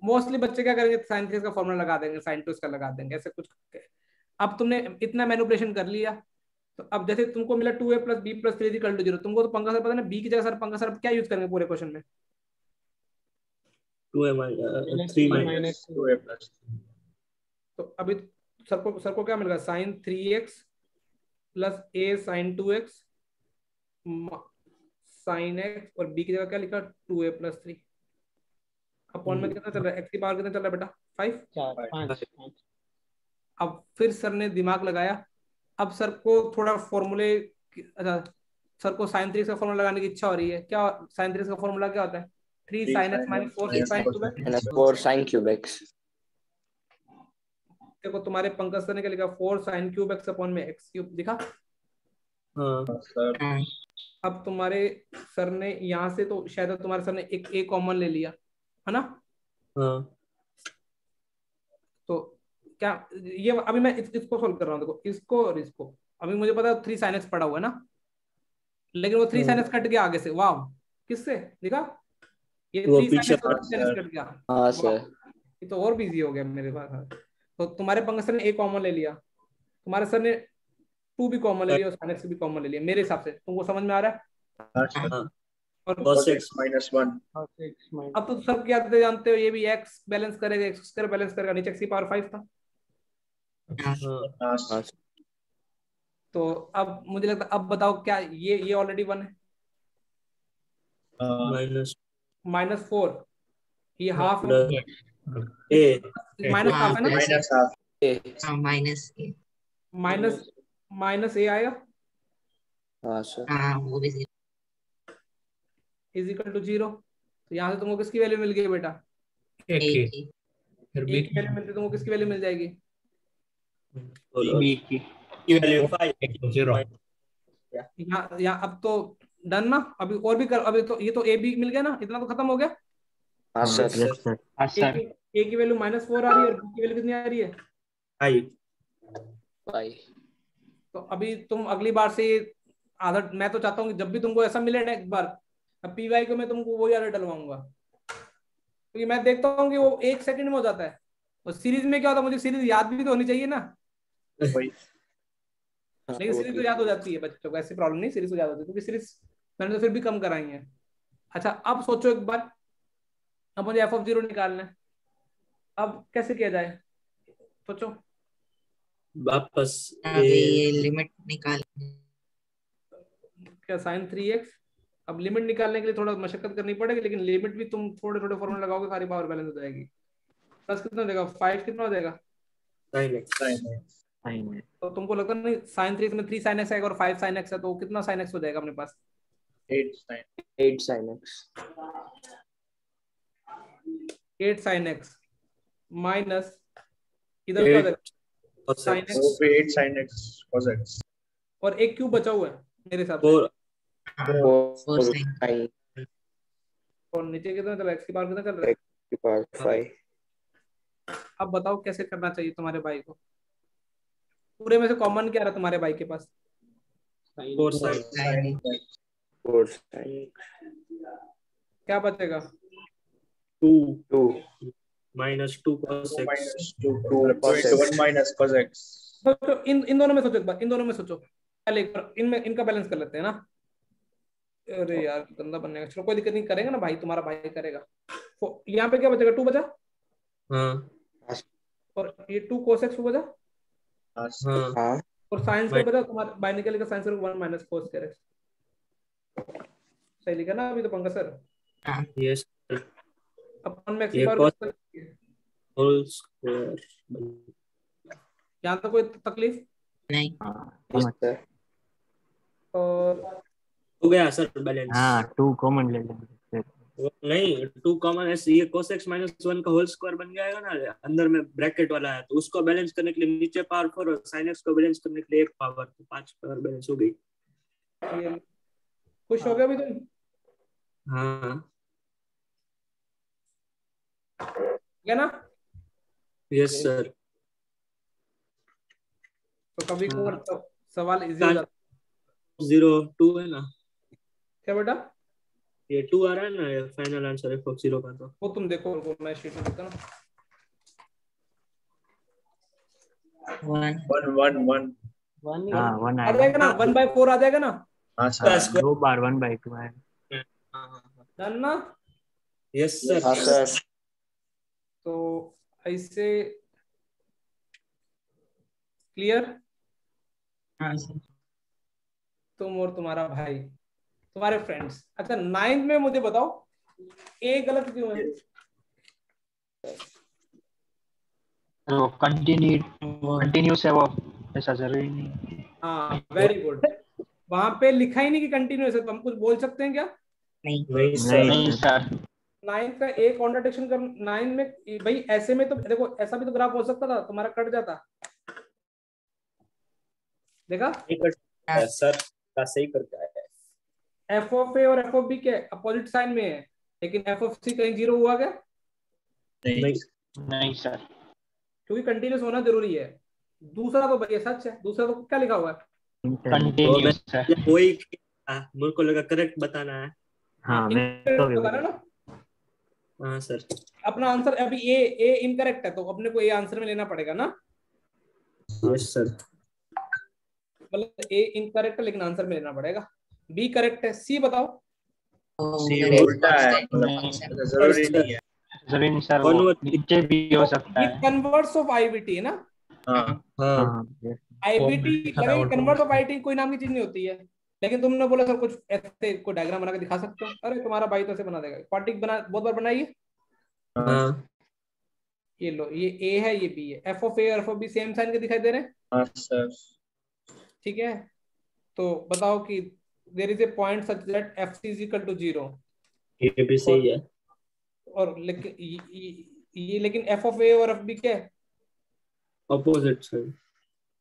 मोस्टली बच्चे क्या करेंगे, साइन थ्री का फॉर्मूला लगा देंगे, साइन टू इसका लगा देंगे, ऐसे कुछ करके। अब तुमने इतना मैनिपुलेशन कर लिया, तो अब जैसे तुमको मिला 2a + b + 3 = 0, तुमको तो पंकज सर पता ना b की जगह सर पंकज सर क्या यूज करेंगे पूरे क्वेश्चन में? 2a 3 माइनस 2a plus तो अभी सर को क्या मिलेगा, sin 3x + a sin 2x sin x, और b की जगह क्या लिखा, 2a + 3 अपॉन में कितना चल रहा है, x की पावर कितना चल रहा है बेटा, 5। 4 5 अब फिर सर ने दिमाग लगाया, अब सर को थोड़ा फॉर्मूले, अच्छा सर को sin 3 का फॉर्मूला लगाने की इच्छा हो रही है, क्या sin 3 का फॉर्मूला क्या होता है, 3 sin x - 4 sin cube x। minus 4 sin cube x. देखो तुम्हारे पंकज सर ने क्या लिखा, 4 sin cube x अपॉन में x क्यूब दिखा। हाँ sir. अब तुम्हारे सर ने यहाँ से तो शायद तुम्हारे सर ने एक a कॉमन ले लिया है ना, हाँ तो क्या ये अभी मैं इसको सोल्व कर रहा हूँ, देखो इसको और इसको। अभी मुझे पता है 3 sin x पड़ा हुआ है ना, लेकिन वो 3 sin x कट गया आगे से, वाह किससे दिखा, ये वो 3 पीछे sin x कट गया, हाँ सर। वाह, ये तो और भी इजी हो गया मेरे पास। तो तुम्हारे पंकज सर ने a कॉमन ले लिया, तुम्हारे सर ने 2 भी कॉमन ले लिया और sin x भी कॉमन ले लिया, मेरे हिसाब से तुमको समझ में आ रहा है। हाँ और cos cos x x minus 1 अब तो सब क्या जानते हो, ये भी x बैलेंस करेगा, x² बैलेंस करेगा, नीचे x की पावर 5 था। हाँ हाँ तो अब मुझे लगता है, अब बताओ क्या ये ऑलरेडी 1 है, माइनस -4 ये हाफ है, a माइनस हाफ है ना, minus half हाँ माइनस ए, माइनस a आएगा हाँ सर। हाँ वो भी zero। = 0। तो यहाँ से तुमको किसकी वैल्यू मिल गई बेटा, एक एक ही ही फिर a बी की वैल्यू मिलती, तुमको किसकी वैल्यू मिल जाएगी, बोलो बी की की वैल्यू 5 0। यहाँ अब तो डन ना, अभी और भी कर, अभी तो ये तो a b मिल गया ना, इतना तो खत्म हो गया। हाँ सर। Yes sir. हाँ a सर। की वैल्यू -4 आ रही है और b की वैल्यू कितनी आ रही है, 5 5 तो अभी तुम अगली बार से ये आदत, मैं तो चाहता हूँ कि जब भी तुमको ऐसा मिले ना एक बार, अब पी वाई को मैं तुमको वही आदत डलवाऊंगा, क्योंकि मैं देखता हूँ कि वो 1 सेकंड में हो जाता है। और सीरीज में क्या होता है, मुझे सीरीज याद भी तो होनी चाहिए ना, वही हाँ, लेकिन वो सीरीज भी। तो याद हो जाती है बच्चों को, ऐसी प्रॉब्लम नहीं, सीरीज तो याद होती है, क्योंकि सीरीज मैंने तो फिर भी कम कराई है। अच्छा अब सोचो एक बार, अब मुझे f(0) निकालना है, अब कैसे किया जाए, सोचो। वापस अभी ये लिमिट निकाल, क्या sin 3x, अब लिमिट निकालने के लिए थोड़ा मशक्कत करनी पड़ेगी, लेकिन लिमिट भी तुम थोड़े थोड़े फॉर्मूला लगाओगे, सारी पावर बैलेंस हो जाएगी। प्लस कितना हो जाएगा, 5 कितना हो जाएगा, sin x sin x fine है। तो तुमको लगता नहीं sin 3 में 3 sin x आएगा और 5 sin x है, तो कितना sin x हो जाएगा अपने पास, 8 sin 8 sin x 8 sin x minus इधर क्या हो जाएगा, cos sin x x, वो भी 8 sin x cos x और एक क्यूब बचा हुआ है मेरे हिसाब से, 4 फोर 4 sin sin और नीचे कितना चल रहा है, x की पावर कितना चल रहा है। की पावर 5 अब बताओ कैसे करना चाहिए तुम्हारे भाई को, पूरे में से कॉमन क्या रहा तुम्हारे भाई के पास, 4 sin sin x 4 sin क्या बचेगा, 2 2 minus 2 cos x minus 2 cos x 1 minus cos x सोचो इन दोनों में सोचो एक बार, इन दोनों में सोचो पहले एक बार, इनमें इनका बैलेंस कर लेते हैं ना। अरे यार गंदा बनने का, चलो कोई दिक्कत नहीं, करेगा ना भाई, तुम्हारा भाई करेगा। तो यहाँ पे क्या बचेगा, 2 बचा, हाँ और ये 2 cos x बचा, हाँ हाँ हाँ और साइंस को बचा, तुम्हारे भाई ने क्या लिखा, साइंस को 1 minus cos x, सही लिखा ना अभी तो पंकज सर, yes अपन में x की ये पावर cos whole square यहाँ तक कोई तकलीफ, नहीं हाँ yes समझ। sir और हो गया सर बैलेंस। हाँ 2 कॉमन ले लेंगे फिर। नहीं 2 कॉमन है, ये cos x - 1 का होल स्क्वायर बन जाएगा ना, अंदर में ब्रैकेट वाला है, तो उसको बैलेंस करने के लिए नीचे पावर 4 और sin x को बैलेंस करने के लिए 1 पावर, तो 5 पावर बैलेंस हो गई। ये खुश हो गए अभी तुम, हाँ ठीक है ना। Yes sir. तो कभी कभार सवाल इजी हो जाता है। 02 है ना, क्या बेटा? ये 2 आ रहा है ना, ये फाइनल आंसर f of 0 का। तो वो तुम देखो, मैं शीट में देखता ना। 1 हाँ 1 आ आएगा। जाएगा ना, 1/4 आ जाएगा ना। हाँ सर। 2 बार 1/2 आएगा। डन ना? Yes sir. हाँ सर। तो ऐसे क्लियर? हाँ सर। तुम और तुम्हारा भाई, तुम्हारे फ्रेंड्स। अच्छा 9th में मुझे बताओ ए गलत क्यों है? वो कंटिन्यूस है वो, ऐसा जरूरी नहीं। हाँ वेरी गुड। वहां पे लिखा ही नहीं कि कंटिन्यूस है, तो हम कुछ बोल सकते हैं क्या? नहीं नहीं सर। 9th का एक कॉन्ट्रडिक्शन कर 9 में भाई। ऐसे में तो देखो, ऐसा भी तो ग्राफ हो सकता था, तुम्हारा कट जाता। देखा सर का सही करके आया है। एफ ऑफ ए और एफ ऑफ बी के अपोजिट साइन में है, लेकिन एफ ऑफ सी कहीं 0 हुआ क्या? नहीं सर। क्योंकि कंटिन्यूस होना जरूरी है। दूसरा तो भैया सच है, दूसरा तो क्या लिखा हुआ है? कंटिन्यूस है। वही मेरे को लगा करेक्ट बताना है। हाँ मैं तो बताना ना। हाँ सर। अपना आंसर अभी ए इनकरेक्ट है, तो अपने को ए आंसर में लेना पड़ेगा ना। Yes sir. मतलब ए इनकरेक्ट है लेकिन आंसर में लेना पड़ेगा। बी करेक्ट है। सी बताओ। सी उल्टा है, जरूरी नहीं है। जरूरी नहीं सर, वो नीचे भी हो सकता ये है। कन्वर्स ऑफ आईवीटी है ना। हाँ आईवीटी लगे, कन्वर्स ऑफ आईटी कोई नाम की चीज नहीं होती है। लेकिन तुमने बोला सर कुछ ऐसे कोई डायग्राम बना के दिखा सकते हो। अरे तुम्हारा भाई तो ऐसे बना देगा। क्वाड्रिक बना, बहुत बार बनाइए। ये लो, ये ए है, ये बी है। एफ ऑफ ए और f of b same sign के दिखाई दे रहे हैं। हाँ सर। ठीक है, तो बताओ कि there is a point such that f c is equal to 0। ये भी सही है। और लेकिन ये लेकिन एफ ऑफ ए और एफ बी क्या है? Opposite side.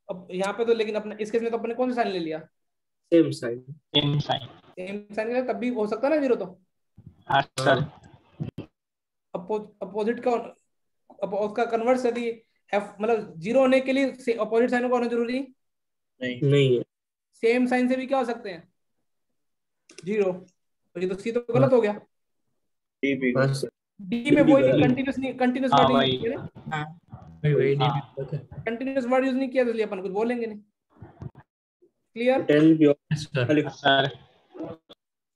अब यहाँ पे तो लेकिन अपने इस केस में तो अपने कौन सा साइन ले लिया? Same sign. सेम साइन तब भी हो सकता है ना 0 तो। हाँ सर। अपोजिट का उसका कन्वर्स यदि एफ मतलब 0 होने के लिए अपोजिट साइन का होना जरूरी नहीं है। सेम साइन से भी क्या हो सकते हैं? 0। तो ये तो सी तो गलत हो गया। डी में वो कंटिन्यूस वर्ड यूज किया ना। कंटिन्यूस वर्ड यूज नहीं किया, इसलिए अपन कुछ बोलेंगे नहीं। क्लियर?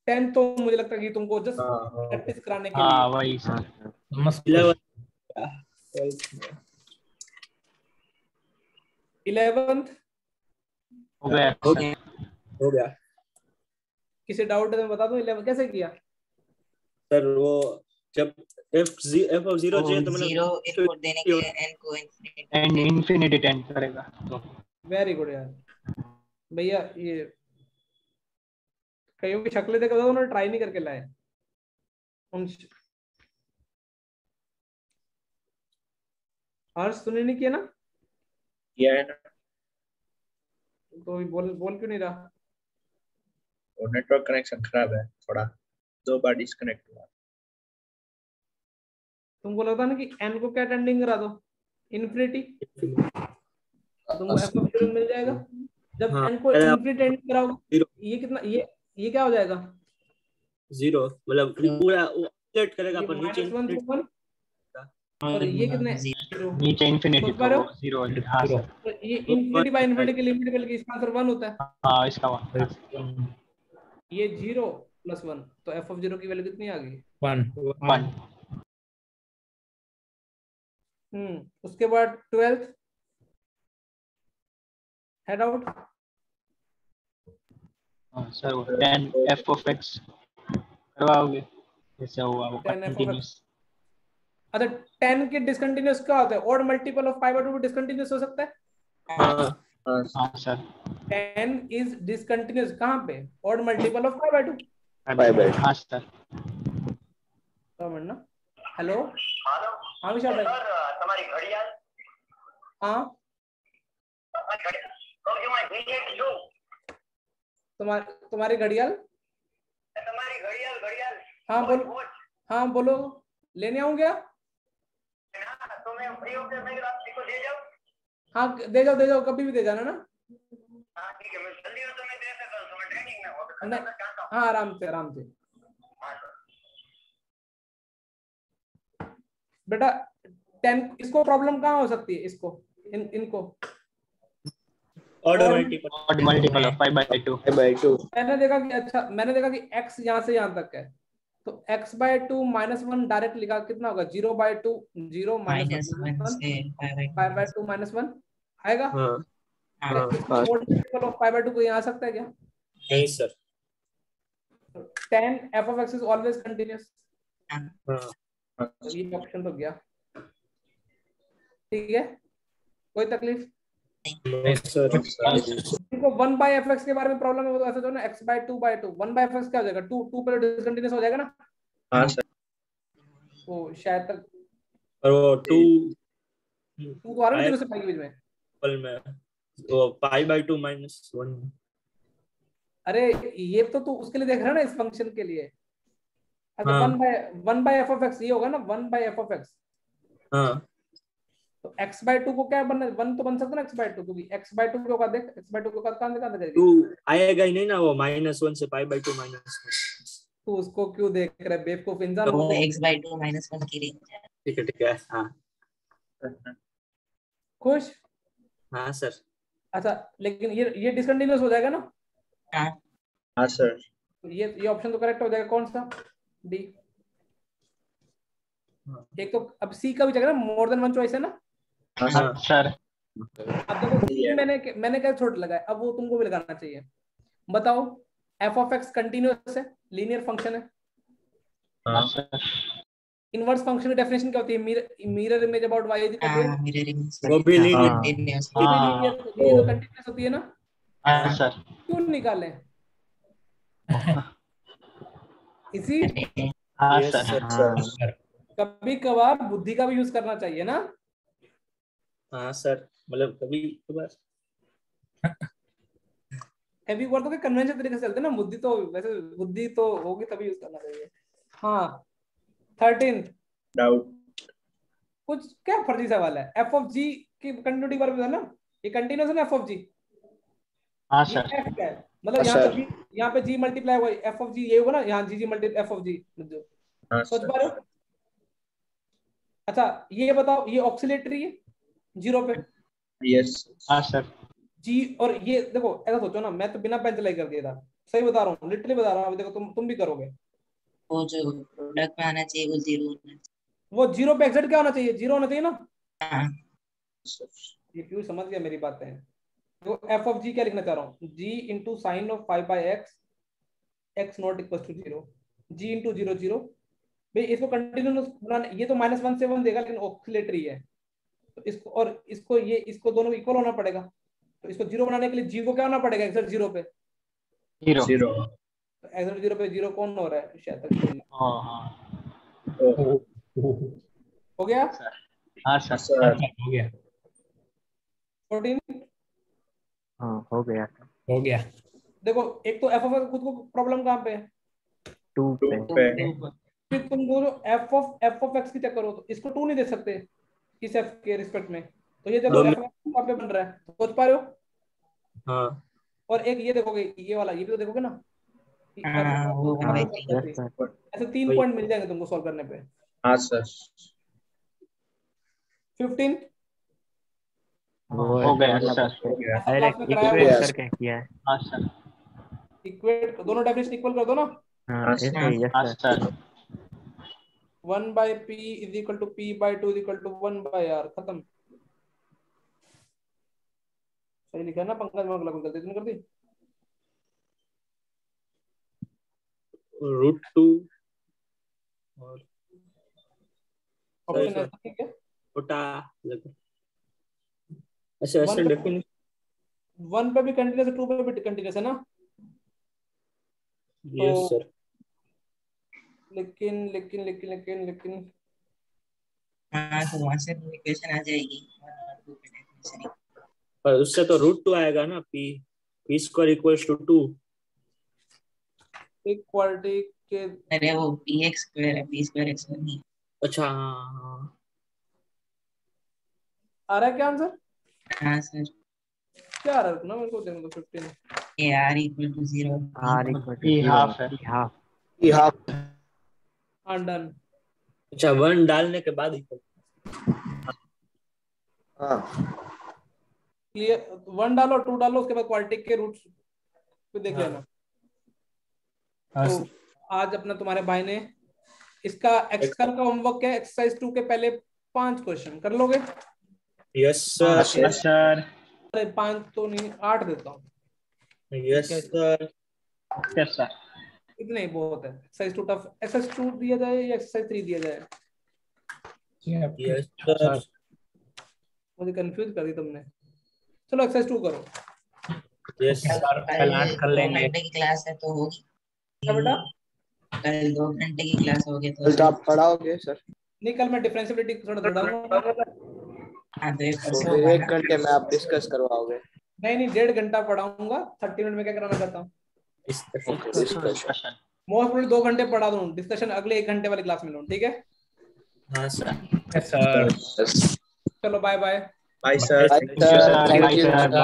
10 तो मुझे लगता है कि तुमको जस्ट प्रैक्टिस कराने के लिए। वही सर। 11th हो गया। किसी डाउट है तो मैं बता दूं 11 कैसे किया? सर वो जब f of 0 चाहिए तो मतलब 0 इनपुट देने के लिए n को इन्फिनिटी टेंड करेगा। तो वेरी गुड यार भैया। ये कईयों की शक्लें देखा था, उन्होंने ट्राई नहीं करके लाए। हर्ष तूने नहीं किया ना? किया है ना। तो बोल क्यों नहीं रहा? वो नेटवर्क कनेक्शन खराब है थोड़ा, 2 बार डिस्कनेक्ट हुआ। तुमको लगता है ना कि n को क्या टेंडिंग करा दो? इन्फिनिटी। तुमको f ऑफ 0 मिल जाएगा। जब n को इन्फिनिटी टेंडिंग कराओगे, ये कितना, ये क्या हो जाएगा? 0 मतलब पूरा सेट करेगा पर नीचे -1 और ये कितने? 0 नीचे इन्फिनिटी तो 0। हाँ सर। तो ये इन्फिनिटी बाय इन्फिनिटी के लिमिट बल्कि इसका आंसर 1 होता है। हाँ इसका 1। ये 0 + 1 तो f ऑफ 0 की वैल्यू कितनी आ गई? 1। उसके बाद 12th हेड आउट। सर वो 10 f of x करवाओगे, जैसे हुआ वो कंटीन्यूअस। अच्छा 10 के डिसकंटीन्यूअस क्या होता है? ऑड मल्टीपल ऑफ 5/2 डिसकंटीन्यूअस हो सकता है। हाँ सर। 10 इज डिसकंटीन्यूअस कहां पे? Odd multiple of 5/2। हाँ सर। ना हेलो हाँ विशाल भाई। तुम्हारी घड़ियाल हाँ तुम्हारी घड़ियाल हाँ बोलो। हाँ बोलो, लेने आऊं क्या? तुम्हें फ्री ऑफ हाँ दे जाओ कभी भी दे जाना ना। नहीं, हाँ आराम से बेटा 10 इसको प्रॉब्लम कहाँ हो सकती है इसको इनको ऑड और मल्टीपल ऑफ 5/2 मैंने देखा कि x यहाँ से यहाँ तक है तो x/2 -1 डायरेक्ट लिखा कितना होगा 0/2 0 5/2 -1 आएगा। मल्टीपल ऑफ 5/2 को यहाँ आ सकता है क्या? नहीं sir. 10 f of x is always continuous। तो ये ऑप्शन तो गया। ठीक है कोई तकलीफ नहीं सर। इनको 1/fx के बारे में प्रॉब्लम है तो ऐसा जो ना x/2/2 1/fx क्या हो जाएगा 2 पर डिसकंटीन्यूअस हो जाएगा ना। हाँ सर। वो शायद तक और वो 2 तो आ रहा है 0 से पाई के बीच में पल में वो π/2 -1। अरे ये तो तू उसके लिए देख रहा है ना इस फंक्शन के लिए। अच्छा 1/f of x ये होगा ना 1/f of x। हाँ तो x/2 को क्या बनना 1 तो बन सकता है ना x/2 क्योंकि x/2 के औकात देख x/2 के औकात कहां करेगी 2 आएगा ही नहीं ना वो -1 से π/2 -1। तू उसको क्यों देख रहा है बेवकूफ इंसान। तो x/2 -1 की रेंज है। ठीक है हाँ खुश। हाँ सर। अच्छा लेकिन ये डिसकंटीन्यूअस हो जाएगा ना। हाँ सर। तो ये ऑप्शन तो करेक्ट हो जाएगा कौन सा डी। एक तो अब सी का भी जगह ना मोर देन वन चॉइस है ना। हाँ सर। अब देखो सी मैंने क्या छोड़ लगाया अब वो तुमको भी लगाना चाहिए। बताओ f of x कंटीन्यूअस है लीनियर फंक्शन है। हाँ सर। इनवर्स फंक्शन की डेफिनेशन क्या होती है mirror image about y mirror image वो भी लीनियर कंटीन्यूअस ये तो कंटीन्यूअस होती है ना। हाँ सर। क्यों निकालें इसी हाँ सर। कभी कभार बुद्धि का भी यूज करना चाहिए ना। हाँ सर मतलब कभी कभार कभी बार तो कन्वेंशन तरीके से चलते ना बुद्धि तो वैसे बुद्धि तो होगी तभी यूज करना चाहिए। हाँ 13 डाउट कुछ क्या फर्जी सवाल है f of g की कंटिन्यूटी बारे में ना ये कंटीन्यूअस है ना f of g। हाँ ये सर। f क्या है मतलब यहाँ पे g मल्टीप्लाई हुआ f of g ये होगा ना यहाँ g multiply f of g सोच पा रहे हो। अच्छा ये बताओ ये ऑक्सिलेटरी है 0 पे। यस। हाँ सर। जी और ये देखो ऐसा सोचो ना मैं तो बिना पेन चलाई कर दिया था सही बता रहा हूँ लिटरली बता रहा हूँ। देखो तुम भी करोगे वो जो प्रोडक्ट में आना चाहिए वो 0 होना चाहिए। वो 0 पे एग्जैक्ट क्या होना चाहिए 0 होना चाहिए ना। हाँ ये क्यों समझ गया मेरी बातें। तो f of g क्या लिखना चाह रहा हूँ g into sin of 5/x x not equals to 0 g into 0 0 भाई इसको कंटिन्यूअस बनाना ये तो -1 से 1 देगा लेकिन ऑक्सिलेटरी है तो इसको और इसको ये इसको दोनों इक्वल होना पड़ेगा तो इसको 0 बनाने के लिए g को क्या होना पड़ेगा एक्सेट 0 पे 0 तो एक्सेट 0 पे 0 कौन हो रहा है शायद तक हो गया। हाँ सर। हो गया 14 हाँ हो गया देखो एक तो f of x खुद को प्रॉब्लम कहाँ पे है 2 पे। फिर तुम बोलो f of x की चेक करो तो इसको 2 नहीं दे सकते इस f के रिस्पेक्ट में तो ये देखो f कहाँ पे बन रहा है सोच पा रहे हो। हाँ और एक ये देखोगे ये वाला ये भी तो देखोगे ना ऐसे 3 पॉइंट मिल जाएंगे तुमको सॉल्व करने पे। हाँ सर। 15 हो गया सर। डायरेक्ट इक्वेट करके किया है। हाँ सर। इक्वेट दोनों डेफिनेशन इक्वल कर दो ना। हाँ ऐसे ही yes sir. 1/p = p/2 = 1/r खत्म। सही लिखा है ना पंकज में गलत गलती कर दी। √2 और ऑप्शन ऐसा ठीक है छोटा ऐसे ऐसे डेफिनेशन 1 पे भी कंटीन्यूअस 2 पे भी कंटीन्यूअस है ना। Yes sir. लेकिन हाँ तो वहां से इक्वेशन आ जाएगी पर उससे तो √2 आएगा ना p² = 2 इक्वालिटी के अरे वो px² है p² x नहीं। अच्छा हाँ आ रहा है क्या आंसर हाँ सर, क्या रखना मेरे को देखने दो 15 ये r equal to 0, r equal to E 0, half है। E half। E half। हाँ डन। अच्छा 1 डालने के बाद इक्वल। हाँ क्लियर, 1 डालो 2 डालो, उसके बाद क्वाड्रेटिक के रूट्स पे देख लेना। तो आज अपना तुम्हारे भाई ने इसका एक्सेल का होमवर्क है, एक्सरसाइज 2 के पहले 5 क्वेश्चन कर लोगे? Yes sir. Yes sir. अरे 5 तो नहीं, 8 देता हूँ। Yes sir. Yes sir. इतना ही बहुत है। एक्सरसाइज 2 टफ, एक्सरसाइज 2 दिया जाए या एक्सरसाइज 3 दिया जाए? Yes sir. मुझे कंफ्यूज कर दी तुमने। चलो एक्सरसाइज 2 करो। Yes sir. कल 8 कर 2 लेंगे। घंटे की क्लास है तो होगी। क्या बेटा? कल 2 घंटे की क्लास होगी कल तो आप पढ़ाओगे सर? नहीं, कल मैं डिफरेंशिएबिलिटी थोड़ा पढ़ाऊंगा। हाँ तो एक तो परसों फिर होगा 1 ना। घंटे में आप डिस्कस करवाओगे? नहीं नहीं, 1.5 घंटा पढ़ाऊंगा, 30 मिनट में क्या कराना चाहता हूँ। Okay discussion. मोस्ट प्रोबेबली 2 घंटे पढ़ा दूं, डिस्कशन अगले 1 घंटे वाली क्लास में लूं, ठीक है? हाँ सर। Yes sir. चलो bye bye. Bye sir. Thank you sir.